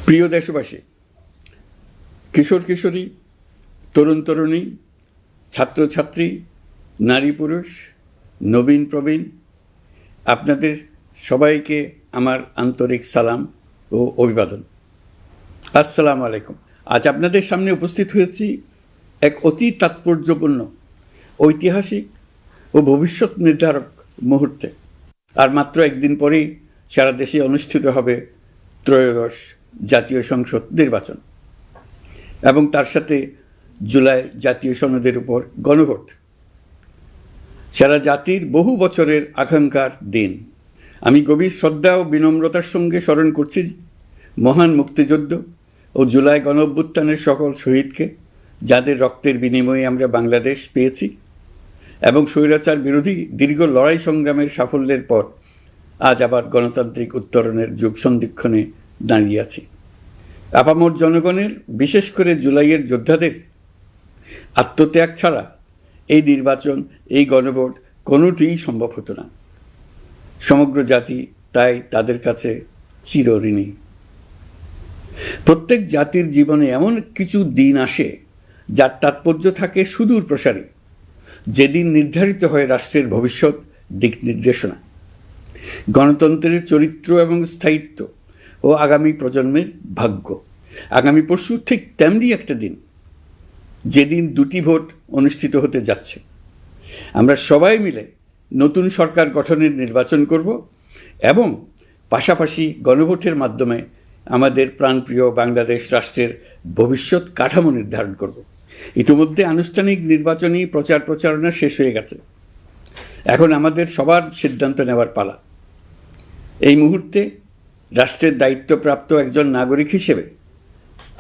প্রিয় দেশবাসী, কিশোর কিশোরী, তরুণ তরুণী, ছাত্রছাত্রী, নারী পুরুষ, নবীন প্রবীণ, আপনাদের সবাইকে আমার আন্তরিক সালাম ও অভিবাদন। আসসালামু আলাইকুম। আজ আপনাদের সামনে উপস্থিত হয়েছি এক অতি তাৎপর্যপূর্ণ, ঐতিহাসিক ও ভবিষ্যৎ নির্ধারক মুহূর্তে। আর মাত্র একদিন পরেই সারা দেশে অনুষ্ঠিত হবে ত্রয়োদশ জাতীয় সংসদ নির্বাচন এবং তার সাথে জুলাই জাতীয় সনদের উপর গণভোট। সারা জাতির বহু বছরের আকাঙ্ক্ষার দিন। আমি গভীর শ্রদ্ধা ও বিনম্রতার সঙ্গে স্মরণ করছি মহান মুক্তিযুদ্ধ ও জুলাই গণঅভ্যুত্থানের সকল শহীদকে, যাদের রক্তের বিনিময়ে আমরা বাংলাদেশ পেয়েছি এবং স্বৈরাচার বিরোধী দীর্ঘ লড়াই সংগ্রামের সাফল্যের পর আজ আবার গণতান্ত্রিক উত্তরণের যুগ সন্ধিক্ষণে দাঁড়িয়ে আছি। আপামর জনগণের, বিশেষ করে জুলাইয়ের যোদ্ধাদের আত্মত্যাগ ছাড়া এই নির্বাচন, এই গণভোট কোনোটিই সম্ভব হতো না। সমগ্র জাতি তাই তাদের কাছে চিরঋণী। প্রত্যেক জাতির জীবনে এমন কিছু দিন আসে যার তাৎপর্য থাকে সুদূর প্রসারী, যেদিন নির্ধারিত হয় রাষ্ট্রের ভবিষ্যৎ দিক নির্দেশনা, গণতন্ত্রের চরিত্র এবং স্থায়িত্ব ও আগামী প্রজন্মের ভাগ্য। আগামী পরশু ঠিক তেমনি একটা দিন, যেদিন দুটি ভোট অনুষ্ঠিত হতে যাচ্ছে। আমরা সবাই মিলে নতুন সরকার গঠনের নির্বাচন করব এবং পাশাপাশি গণভোটের মাধ্যমে আমাদের প্রাণপ্রিয় বাংলাদেশ রাষ্ট্রের ভবিষ্যৎ কাঠামো নির্ধারণ করব। ইতিমধ্যে আনুষ্ঠানিক নির্বাচনী প্রচারণা শেষ হয়ে গেছে। এখন আমাদের সবার সিদ্ধান্ত নেওয়ার পালা। এই মুহূর্তে রাষ্ট্রের দায়িত্বপ্রাপ্ত একজন নাগরিক হিসেবে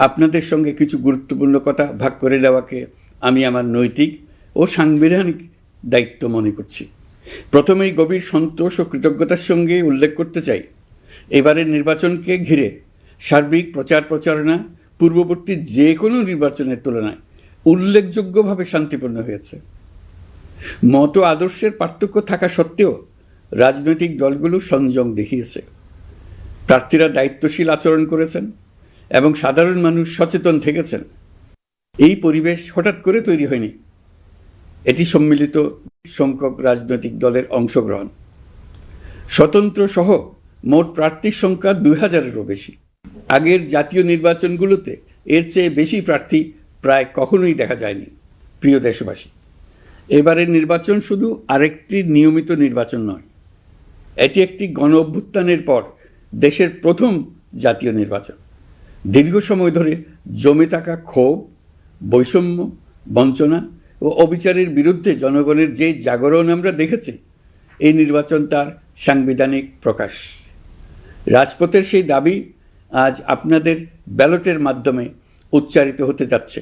আপনাদের সঙ্গে কিছু গুরুত্বপূর্ণ কথা ভাগ করে নেওয়াকে আমি আমার নৈতিক ও সাংবিধানিক দায়িত্ব মনে করছি। প্রথমেই গভীর সন্তোষ ও কৃতজ্ঞতার সঙ্গে উল্লেখ করতে চাই, এবারের নির্বাচনকে ঘিরে সার্বিক প্রচারণা পূর্ববর্তী যে কোনো নির্বাচনের তুলনায় উল্লেখযোগ্যভাবে শান্তিপূর্ণ হয়েছে। মত আদর্শের পার্থক্য থাকা সত্ত্বেও রাজনৈতিক দলগুলো সংযম দেখিয়েছে। প্রার্থীরা দায়িত্বশীল আচরণ করেছেন এবং সাধারণ মানুষ সচেতন থেকেছেন। এই পরিবেশ হঠাৎ করে তৈরি হয়নি, এটি সম্মিলিত সংখ্যক রাজনৈতিক দলের অংশগ্রহণ। স্বতন্ত্র সহ মোট প্রার্থীর সংখ্যা 2000-এরও বেশি। আগের জাতীয় নির্বাচনগুলোতে এর চেয়ে বেশি প্রার্থী প্রায় কখনোই দেখা যায়নি। প্রিয় দেশবাসী, এবারের নির্বাচন শুধু আরেকটি নিয়মিত নির্বাচন নয়, এটি একটি গণ অভ্যুত্থানের পর দেশের প্রথম জাতীয় নির্বাচন। দীর্ঘ সময় ধরে জমে থাকা ক্ষোভ, বৈষম্য, বঞ্চনা ও অবিচারের বিরুদ্ধে জনগণের যে জাগরণ আমরা দেখেছি, এই নির্বাচন তার সাংবিধানিক প্রকাশ। রাজপথের সেই দাবি আজ আপনাদের ব্যালটের মাধ্যমে উচ্চারিত হতে যাচ্ছে।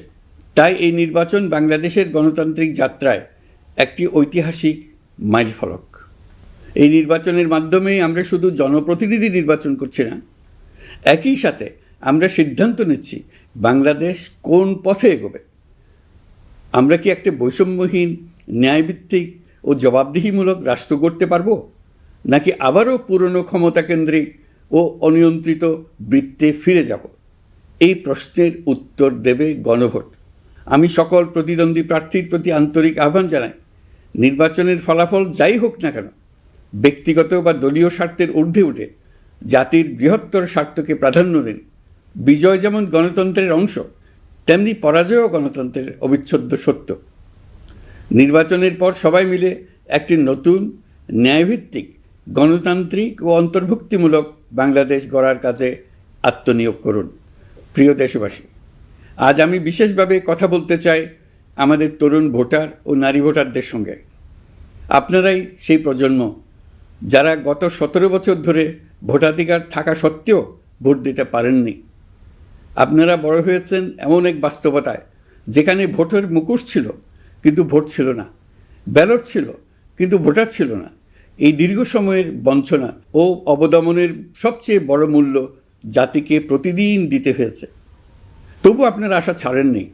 তাই এই নির্বাচন বাংলাদেশের গণতান্ত্রিক যাত্রায় একটি ঐতিহাসিক মাইলফলক। এই নির্বাচনের মাধ্যমে আমরা শুধু জনপ্রতিনিধি নির্বাচন করছি না, একই সাথে আমরা সিদ্ধান্ত নিচ্ছি বাংলাদেশ কোন পথে এগোবে। আমরা কি একটা বৈষম্যহীন, ন্যায়ভিত্তিক ও জবাবদিহিমূলক রাষ্ট্র গড়তে পারব, নাকি আবারও পুরনো ক্ষমতাকেন্দ্রিক ও অনিয়ন্ত্রিত বৃত্তে ফিরে যাব? এই প্রশ্নের উত্তর দেবে গণভোট। আমি সকল প্রতিদ্বন্দ্বী প্রার্থীর প্রতি আন্তরিক আহ্বান জানাই, নির্বাচনের ফলাফল যাই হোক না কেন, ব্যক্তিগত বা দলীয় স্বার্থের ঊর্ধ্বে উঠে জাতির বৃহত্তর স্বার্থকে প্রাধান্য দিন। বিজয় যেমন গণতন্ত্রের অংশ, তেমনি পরাজয়ও গণতন্ত্রের অবিচ্ছেদ্য সত্য। নির্বাচনের পর সবাই মিলে একটি নতুন, ন্যায়ভিত্তিক, গণতান্ত্রিক ও অন্তর্ভুক্তিমূলক বাংলাদেশ গড়ার কাজে আত্মনিয়োগ করুন। প্রিয় দেশবাসী, আজ আমি বিশেষভাবে কথা বলতে চাই আমাদের তরুণ ভোটার ও নারী ভোটারদের সঙ্গে। আপনারাই সেই প্রজন্ম যারা গত 17 বছর ধরে ভোটাধিকার থাকা সত্ত্বেও ভোট দিতে পারেননি। আপনারা বড় হয়েছেন এমন এক বাস্তবতায় যেখানে ভোটের মুখোশ ছিল কিন্তু ভোট ছিল না, ব্যালট ছিল কিন্তু ভোটার ছিল না। এই দীর্ঘ সময়ের বঞ্চনা ও অবদমনের সবচেয়ে বড় মূল্য জাতিকে প্রতিদিন দিতে হয়েছে। তবু আপনারা আশা ছাড়েননি,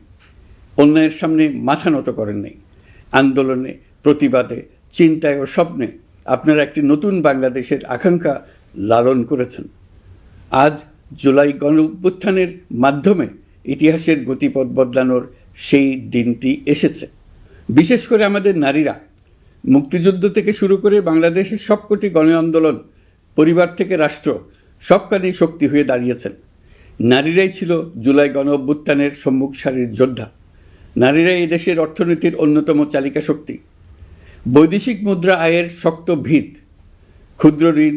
অন্যায়ের সামনে মাথা নত করেননি। আন্দোলনে, প্রতিবাদে, চিন্তায় ও স্বপ্নে আপনারা একটি নতুন বাংলাদেশের আকাঙ্ক্ষা লালন করেছেন। আজ জুলাই গণঅভ্যুত্থানের মাধ্যমে ইতিহাসের গতিপথ বদলানোর সেই দিনটি এসেছে। বিশেষ করে আমাদের নারীরা মুক্তিযুদ্ধ থেকে শুরু করে বাংলাদেশের সবকটি গণ আন্দোলন, পরিবার থেকে রাষ্ট্র, সবখানেই শক্তি হয়ে দাঁড়িয়েছেন। নারীরাই ছিল জুলাই গণঅভ্যুত্থানের সম্মুখ সারির যোদ্ধা। নারীরাই এই দেশের অর্থনীতির অন্যতম চালিকা শক্তি। বৈদেশিক মুদ্রা আয়ের শক্ত ভিত, ক্ষুদ্র ঋণ,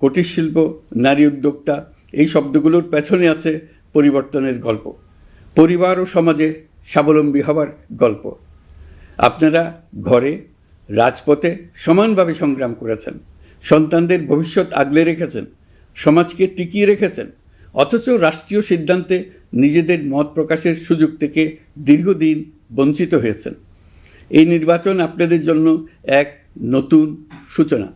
কুটির শিল্প, নারী উদ্যোক্তা, এই শব্দগুলোর পেছনে আছে পরিবর্তনের গল্প, পরিবার ও সমাজে স্বাবলম্বী হবার গল্প। আপনারা ঘরে, রাজপথে সমানভাবে সংগ্রাম করেছেন, সন্তানদের ভবিষ্যৎ আগলে রেখেছেন, সমাজকে টিকিয়ে রেখেছেন, অথচ রাষ্ট্রীয় সিদ্ধান্তে নিজেদের মত প্রকাশের সুযোগ থেকে দীর্ঘদিন বঞ্চিত হয়েছেন। এই নির্বাচন আপনাদের জন্য এক নতুন সূচনা।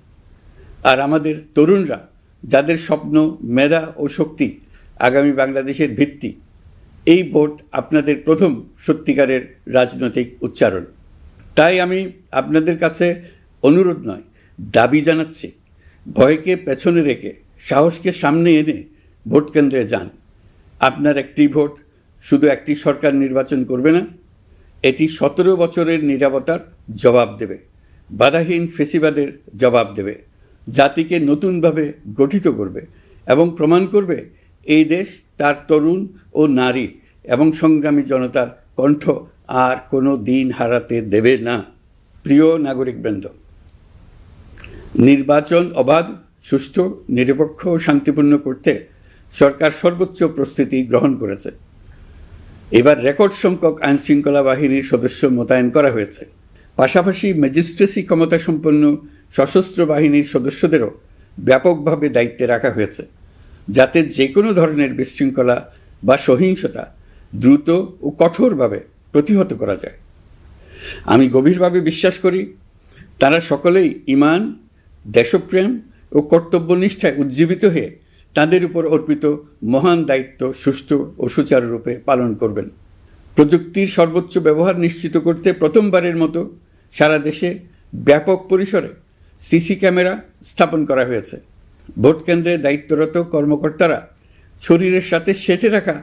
আর আমাদের তরুণরা, যাদের স্বপ্ন, মেধা ও শক্তি আগামী বাংলাদেশের ভিত্তি, এই ভোট আপনাদের প্রথম সত্যিকারের রাজনৈতিক উচ্চারণ। তাই আমি আপনাদের কাছে অনুরোধ নয়, দাবি জানাচ্ছি, ভয়কে পেছনে রেখে সাহসকে সামনে এনে ভোট কেন্দ্রে যান। আপনার একটি ভোট শুধু একটি সরকার নির্বাচন করবে না, এটি 17 বছরের নীরবতার জবাব দেবে, বাধাহীন ফেসিবাদের জবাব দেবে, জাতিকে নতুনভাবে গঠিত করবে এবং প্রমাণ করবে এই দেশ তার তরুণ ও নারী এবং সংগ্রামী জনতার কণ্ঠ আর কোনো দিন হারাতে দেবে না। প্রিয় নাগরিকবৃন্দ, নির্বাচন অবাধ, সুষ্ঠু, নিরপেক্ষ ও শান্তিপূর্ণ করতে সরকার সর্বোচ্চ প্রস্তুতি গ্রহণ করেছে। এবার রেকর্ড সংখ্যক আইনশৃঙ্খলা বাহিনীর সদস্য মোতায়েন করা হয়েছে। পাশাপাশি ম্যাজিস্ট্রেসি ক্ষমতাসম্পন্ন সশস্ত্র বাহিনীর সদস্যদেরও ব্যাপকভাবে দায়িত্বে রাখা হয়েছে, যাতে যে কোনো ধরনের বিশৃঙ্খলা বা সহিংসতা দ্রুত ও কঠোরভাবে প্রতিহত করা যায়। আমি গভীরভাবে বিশ্বাস করি, তারা সকলেই ঈমান, দেশপ্রেম ও কর্তব্যনিষ্ঠায় উজ্জীবিত হয়ে তাদের উপর অর্পিত মহান দায়িত্ব সুষ্ঠু ও সুচারুরূপে পালন করবেন। প্রযুক্তির সর্বোচ্চ ব্যবহার নিশ্চিত করতে প্রথমবারের মতো সারা দেশে ব্যাপক পরিসরে সিসি ক্যামেরা স্থাপন করা হয়েছে। ভোট কেন্দ্রে দায়িত্বরত কর্মকর্তারা শরীরের সাথে সেটে রাখা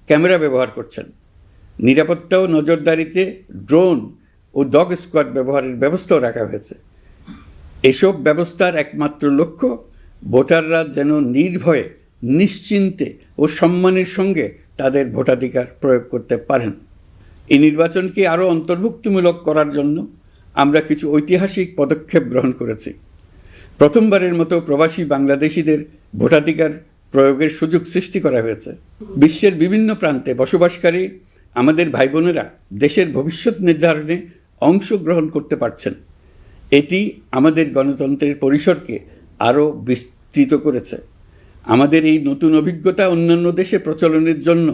ক্যামেরা ব্যবহার করছেন। নিরাপত্তা ও নজরদারিতে ড্রোন ও ডগ স্কোয়াড ব্যবহারের ব্যবস্থাও রাখা হয়েছে। এসব ব্যবস্থার একমাত্র লক্ষ্য, ভোটাররা যেন নির্ভয়ে, নিশ্চিন্তে ও সম্মানের সঙ্গে তাদের ভোটাধিকার প্রয়োগ করতে পারেন। এই নির্বাচনকে আরও অন্তর্ভুক্তিমূলক করার জন্য আমরা কিছু ঐতিহাসিক পদক্ষেপ গ্রহণ করেছি। প্রথমবারের মতো প্রবাসী বাংলাদেশিদের ভোটাধিকার প্রয়োগের সুযোগ সৃষ্টি করা হয়েছে। বিশ্বের বিভিন্ন প্রান্তে বসবাসকারী আমাদের ভাই বোনেরা দেশের ভবিষ্যৎ নির্ধারণে অংশগ্রহণ করতে পারছেন। এটি আমাদের গণতন্ত্রের পরিসরকে আরও বিস্তৃত করেছে। আমাদের এই নতুন অভিজ্ঞতা অন্যান্য দেশে প্রচলনের জন্য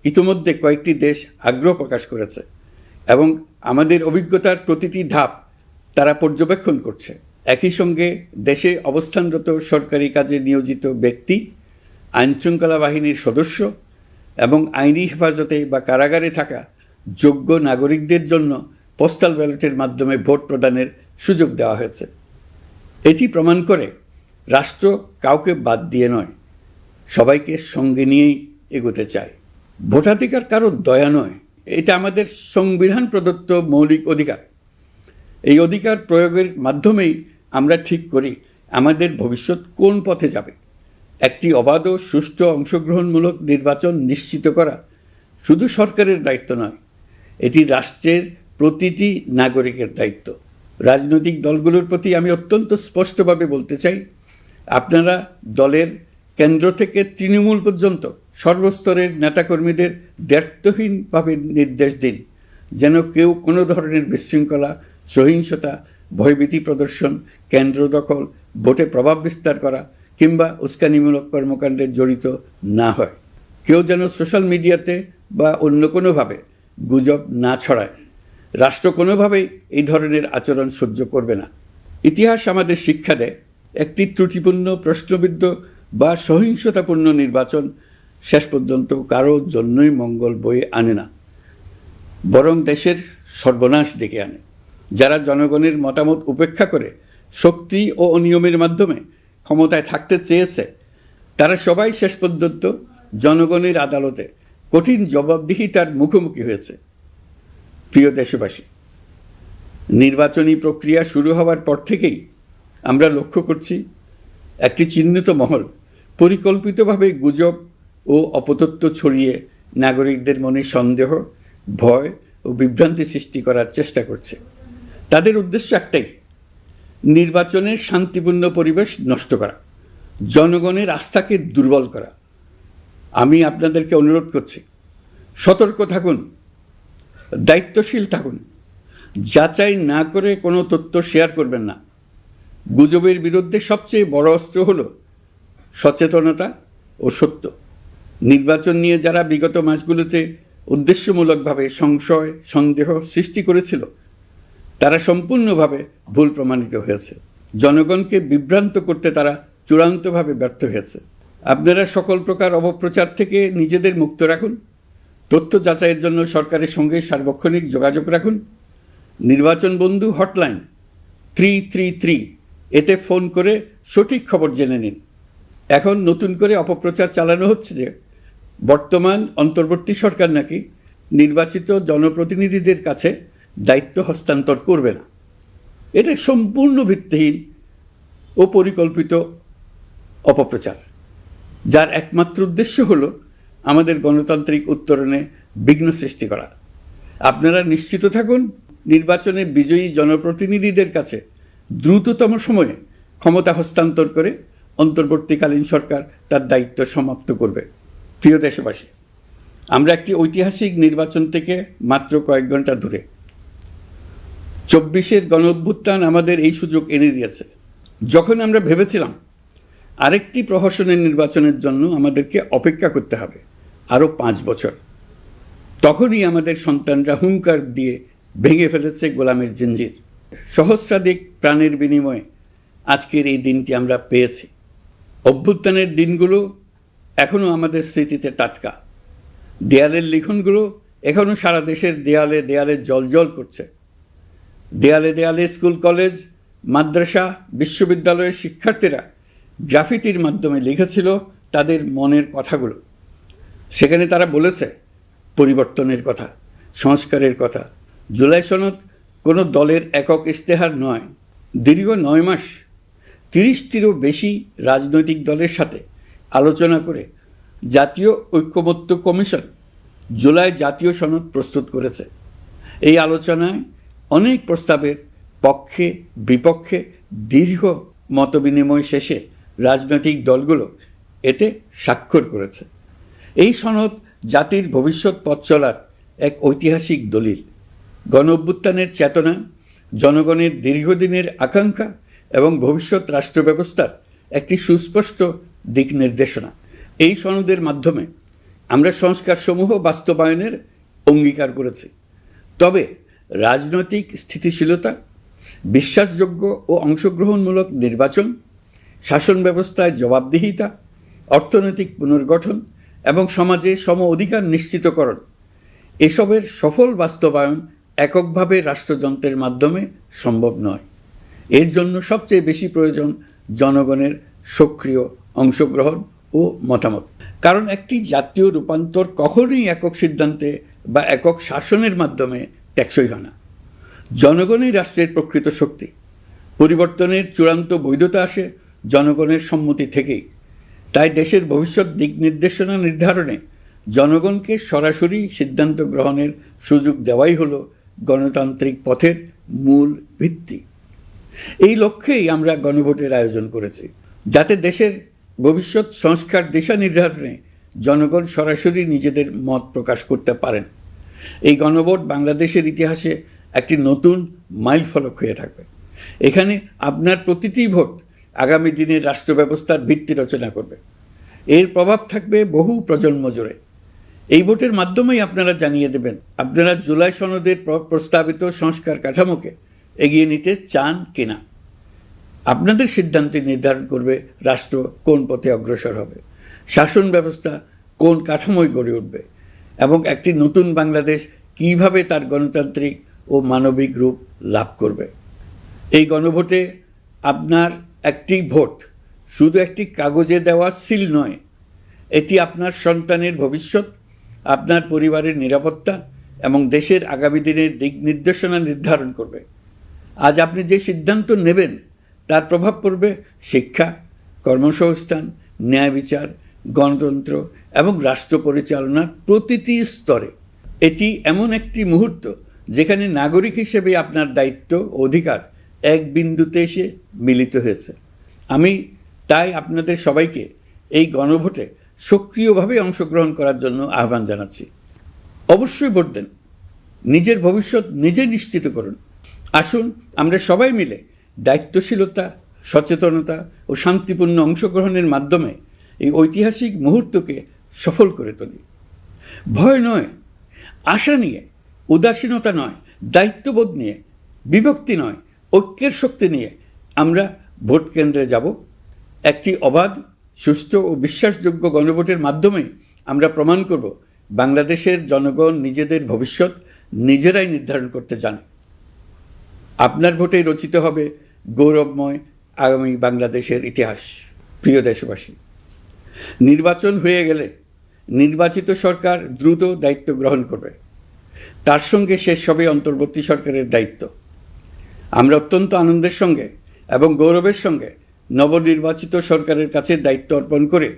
ইতিমধ্যে কয়েকটি দেশ আগ্রহ প্রকাশ করেছে এবং আমাদের অভিজ্ঞতার প্রতিটি ধাপ তারা পর্যবেক্ষণ করছে। একই সঙ্গে দেশে অবস্থানরত সরকারি কাজে নিয়োজিত ব্যক্তি, আইনশৃঙ্খলা বাহিনীর সদস্য এবং আইনি হেফাজতে বা কারাগারে থাকা যোগ্য নাগরিকদের জন্য পোস্টাল ব্যালটের মাধ্যমে ভোট প্রদানের সুযোগ দেওয়া হয়েছে। এটি প্রমাণ করে রাষ্ট্র কাউকে বাদ দিয়ে নয়, সবাইকে সঙ্গে নিয়েই এগোতে চায়। ভোটাধিকার কারো দয়া নয়, এটা আমাদের সংবিধান প্রদত্ত মৌলিক অধিকার। এই অধিকার প্রয়োগের মাধ্যমেই আমরা ঠিক করি আমাদের ভবিষ্যৎ কোন পথে যাবে। একটি অবাধ ও সুষ্ঠু অংশগ্রহণমূলক নির্বাচন নিশ্চিত করা শুধু সরকারের দায়িত্ব নয়, এটি রাষ্ট্রের প্রতিটি নাগরিকের দায়িত্ব। রাজনৈতিক দলগুলোর প্রতি আমি অত্যন্ত স্পষ্টভাবে বলতে চাই, আপনারা দলের কেন্দ্র থেকে তৃণমূল পর্যন্ত সর্বস্তরের নেতাকর্মীদের দ্ব্যর্থহীনভাবে নির্দেশ দিন যেন কেউ কোনো ধরনের বিশৃঙ্খলা, সহিংসতা, ভয়ভীতি প্রদর্শন, কেন্দ্র দখল, ভোটে প্রভাব বিস্তার করা কিংবা উস্কানিমূলক কর্মকাণ্ডে জড়িত না হয়। কেউ যেন সোশ্যাল মিডিয়াতে বা অন্য কোনোভাবে গুজব না ছড়ায়। রাষ্ট্র কোনোভাবেই এই ধরনের আচরণ সহ্য করবে না। ইতিহাস আমাদের শিক্ষা দেয়, একটি ত্রুটিপূর্ণ, প্রশ্নবিদ্ধ বা সহিংসতাপূর্ণ নির্বাচন শেষ পর্যন্ত কারো জন্যই মঙ্গল বয়ে আনে না, বরং দেশের সর্বনাশ ডেকে আনে। যারা জনগণের মতামত উপেক্ষা করে শক্তি ও অনিয়মের মাধ্যমে ক্ষমতায় থাকতে চেয়েছে, তারা সবাই শেষ পর্যন্ত জনগণের আদালতে কঠিন জবাবদিহিতার মুখোমুখি হয়েছে। প্রিয় দেশবাসী, নির্বাচনী প্রক্রিয়া শুরু হওয়ার পর থেকেই আমরা লক্ষ্য করছি একটি চিহ্নিত মহল পরিকল্পিতভাবে গুজব ও অপতথ্য ছড়িয়ে নাগরিকদের মনে সন্দেহ, ভয় ও বিভ্রান্তি সৃষ্টি করার চেষ্টা করছে। তাদের উদ্দেশ্য একটাই, নির্বাচনের শান্তিপূর্ণ পরিবেশ নষ্ট করা, জনগণের আস্থাকে দুর্বল করা। আমি আপনাদেরকে অনুরোধ করছি, সতর্ক থাকুন, দায়িত্বশীল থাকুন, যাচাই না করে কোনো তথ্য শেয়ার করবেন না। গুজবের বিরুদ্ধে সবচেয়ে বড় অস্ত্র হলো সচেতনতা ও সত্য। নির্বাচন নিয়ে যারা বিগত মাসগুলোতে উদ্দেশ্যমূলকভাবে সংশয়, সন্দেহ সৃষ্টি করেছিল, তারা সম্পূর্ণভাবে ভুল প্রমাণিত হয়েছে। জনগণকে বিভ্রান্ত করতে তারা চূড়ান্তভাবে ব্যর্থ হয়েছে। আপনারা সকল প্রকার অপপ্রচার থেকে নিজেদের মুক্ত রাখুন। তথ্য যাচাইয়ের জন্য সরকারের সঙ্গে সার্বক্ষণিক যোগাযোগ রাখুন। নির্বাচন বন্ধু হটলাইন 333 এতে ফোন করে সঠিক খবর জেনে নিন। এখন নতুন করে অপপ্রচার চালানো হচ্ছে যে বর্তমান অন্তর্বর্তী সরকার নাকি নির্বাচিত জনপ্রতিনিধিদের কাছে দায়িত্ব হস্তান্তর করবে না। এটা সম্পূর্ণ ভিত্তিহীন ও পরিকল্পিত অপপ্রচার, যার একমাত্র উদ্দেশ্য হলো আমাদের গণতান্ত্রিক উত্তরণে বিঘ্ন সৃষ্টি করা। আপনারা নিশ্চিত থাকুন, নির্বাচনে বিজয়ী জনপ্রতিনিধিদের কাছে দ্রুততম সময়ে ক্ষমতা হস্তান্তর করে অন্তর্বর্তীকালীন সরকার তার দায়িত্ব সমাপ্ত করবে। প্রিয় দেশবাসী, আমরা একটি ঐতিহাসিক নির্বাচন থেকে মাত্র কয়েক ঘন্টা দূরে। 24-এর গণঅভ্যুত্থান আমাদের এই সুযোগ এনে দিয়েছে। যখন আমরা ভেবেছিলাম আরেকটি প্রহসনের নির্বাচনের জন্য আমাদেরকে অপেক্ষা করতে হবে আরও 5 বছর, তখনই আমাদের সন্তানরা হুঙ্কার দিয়ে ভেঙে ফেলেছে গোলামের জিঞ্জির। সহস্রাধিক প্রাণের বিনিময়ে আজকের এই দিনটি আমরা পেয়েছি। অভ্যুত্থানের দিনগুলো এখনও আমাদের স্মৃতিতে টাটকা। দেয়ালের লিখনগুলো এখনও সারা দেশের দেয়ালে দেয়ালে জলজল করছে। দেয়ালে দেয়ালে স্কুল, কলেজ, মাদ্রাসা, বিশ্ববিদ্যালয়ের শিক্ষার্থীরা গ্রাফিতির মাধ্যমে লিখেছিল তাদের মনের কথাগুলো। সেখানে তারা বলেছে পরিবর্তনের কথা, সংস্কারের কথা। জুলাই সনদ কোনো দলের একক ইশতেহার নয়। দীর্ঘ 9 মাস 30টিরও বেশি রাজনৈতিক দলের সাথে আলোচনা করে জাতীয় ঐক্যমত্য কমিশন জুলাই জাতীয় সনদ প্রস্তুত করেছে। এই আলোচনায় অনেক প্রস্তাবের পক্ষে বিপক্ষে দীর্ঘ মতবিনিময় শেষে রাজনৈতিক দলগুলো এতে স্বাক্ষর করেছে। এই সনদ জাতির ভবিষ্যৎ পথ চলার এক ঐতিহাসিক দলিল, গণঅভ্যুত্থানের চেতনা, জনগণের দীর্ঘদিনের আকাঙ্ক্ষা এবং ভবিষ্যৎ রাষ্ট্র ব্যবস্থার একটি সুস্পষ্ট দিক নির্দেশনা। এই সনদের মাধ্যমে আমরা সংস্কারসমূহ বাস্তবায়নের অঙ্গীকার করেছি। তবে রাজনৈতিক স্থিতিশীলতা, বিশ্বাসযোগ্য ও অংশগ্রহণমূলক নির্বাচন, শাসন ব্যবস্থায় জবাবদিহিতা, অর্থনৈতিক পুনর্গঠন এবং সমাজে সম অধিকার নিশ্চিতকরণ, এসবের সফল বাস্তবায়ন এককভাবে রাষ্ট্রযন্ত্রের মাধ্যমে সম্ভব নয়। এর জন্য সবচেয়ে বেশি প্রয়োজন জনগণের সক্রিয় অংশগ্রহণ ও মতামত। কারণ একটি জাতীয় রূপান্তর কখনোই একক সিদ্ধান্তে বা একক শাসনের মাধ্যমে টেকসই হয় না। জনগণই রাষ্ট্রের প্রকৃত শক্তি। পরিবর্তনের চূড়ান্ত বৈধতা আসে জনগণের সম্মতি থেকেই। তাই দেশের ভবিষ্যৎ দিক নির্দেশনা নির্ধারণে জনগণকে সরাসরি সিদ্ধান্ত গ্রহণের সুযোগ দেওয়াই হলো গণতান্ত্রিক পথের মূল ভিত্তি। এই লক্ষ্যেই আমরা গণভোটের আয়োজন করেছি, যাতে দেশের ভবিষ্যৎ সংস্কার দিশা নির্ধারণে জনগণ সরাসরি নিজেদের মত প্রকাশ করতে পারেন। এই গণভোট বাংলাদেশের ইতিহাসে একটি নতুন মাইলফলক হয়ে থাকবে। এখানে আপনার প্রতিটি ভোট আগামী দিনের রাষ্ট্র ব্যবস্থার ভিত্তি রচনা করবে। এর প্রভাব থাকবে বহু প্রজন্ম জুড়ে। এই ভোটের মাধ্যমেই আপনারা জানিয়ে দেবেন আপনারা জুলাই সনদের প্রস্তাবিত সংস্কার কাঠামোকে এগিয়ে নিতে চান কিনা। আপনাদের সিদ্ধান্তে নির্ধারণ করবে রাষ্ট্র কোন পথে অগ্রসর হবে, শাসন ব্যবস্থা কোন কাঠামোয় গড়ে উঠবে এবং একটি নতুন বাংলাদেশ কিভাবে তার গণতান্ত্রিক ও মানবিক রূপ লাভ করবে। এই গণভোটে আপনার একটি ভোট শুধু একটি কাগজে দেওয়া সিল নয়, এটি আপনার সন্তানের ভবিষ্যৎ, আপনার পরিবারের নিরাপত্তা এবং দেশের আগামী দিনের দিক নির্দেশনা নির্ধারণ করবে। আজ আপনি যে সিদ্ধান্ত নেবেন তার প্রভাব পড়বে শিক্ষা, কর্মসংস্থান, ন্যায় বিচার, গণতন্ত্র এবং রাষ্ট্র পরিচালনার প্রতিটি স্তরে। এটি এমন একটি মুহূর্ত যেখানে নাগরিক হিসেবে আপনার দায়িত্ব ও অধিকার এক বিন্দুতে এসে মিলিত হয়েছে। আমি তাই আপনাদের সবাইকে এই গণভোটে সক্রিয়ভাবে অংশগ্রহণ করার জন্য আহ্বান জানাচ্ছি। অবশ্যই ভোট দেন, নিজের ভবিষ্যৎ নিজে নিশ্চিত করুন। আসুন আমরা সবাই মিলে দায়িত্বশীলতা, সচেতনতা ও শান্তিপূর্ণ অংশগ্রহণের মাধ্যমে এই ঐতিহাসিক মুহূর্তকে সফল করে তুলি। ভয় নয়, আশা নিয়ে, উদাসীনতা নয়, দায়িত্ববোধ নিয়ে, বিভক্তি নয়, ঐক্যের শক্তি নিয়ে আমরা ভোট কেন্দ্রে যাব। একটি অবাধ, সুষ্ঠু ও বিশ্বাসযোগ্য গণভোটের মাধ্যমে আমরা প্রমাণ করব বাংলাদেশের জনগণ নিজেদের ভবিষ্যৎ নিজেরাই নির্ধারণ করতে জানে। আপনার ভোটেই রচিত হবে গৌরবময় আগামী বাংলাদেশের ইতিহাস। প্রিয় দেশবাসী, নির্বাচন হয়ে গেলে নির্বাচিত সরকার দ্রুত দায়িত্ব গ্রহণ করবে। তার সঙ্গে শেষ হবে অন্তর্বর্তী সরকারের দায়িত্ব। আমরা অত্যন্ত আনন্দের সঙ্গে এবং গৌরবের সঙ্গে নবনির্বাচিত সরকারের কাছে দায়িত্ব অর্পণ করে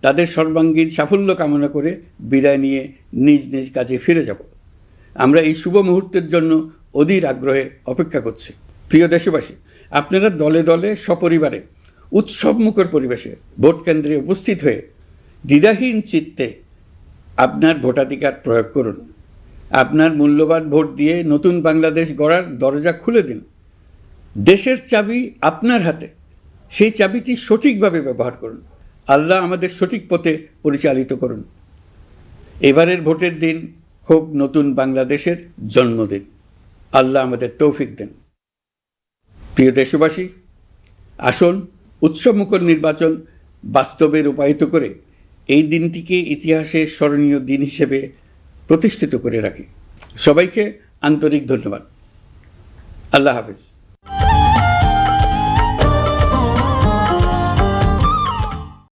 তাদের সর্বাঙ্গীন সাফল্য কামনা করে বিদায় নিয়ে নিজ নিজ কাজে ফিরে যাব। আমরা এই শুভ মুহূর্তের জন্য অধীর আগ্রহে অপেক্ষা করছি। প্রিয় দেশবাসী, আপনারা দলে দলে সপরিবারে উৎসবমুখর পরিবেশে ভোট কেন্দ্রে উপস্থিত হয়ে দ্বিধাহীন চিত্তে আপনার ভোটাধিকার প্রয়োগ করুন। আপনার মূল্যবান ভোট দিয়ে নতুন বাংলাদেশ গড়ার দরজা খুলে দিন। দেশের চাবি আপনার হাতে, সেই চাবিটি সঠিকভাবে ব্যবহার করুন। আল্লাহ আমাদের সঠিক পথে পরিচালিত করুন। এবারের ভোটের দিন হোক নতুন বাংলাদেশের জন্মদিন। আল্লাহ আমাদের তৌফিক দেন। প্রিয় দেশবাসী, আসুন উৎসবমুখর নির্বাচন বাস্তবে রূপায়িত করে এই দিনটিকে ইতিহাসের স্মরণীয় দিন হিসেবে প্রতিষ্ঠিত করে রাখি। সবাইকে আন্তরিক ধন্যবাদ। আল্লাহ হাফেজ।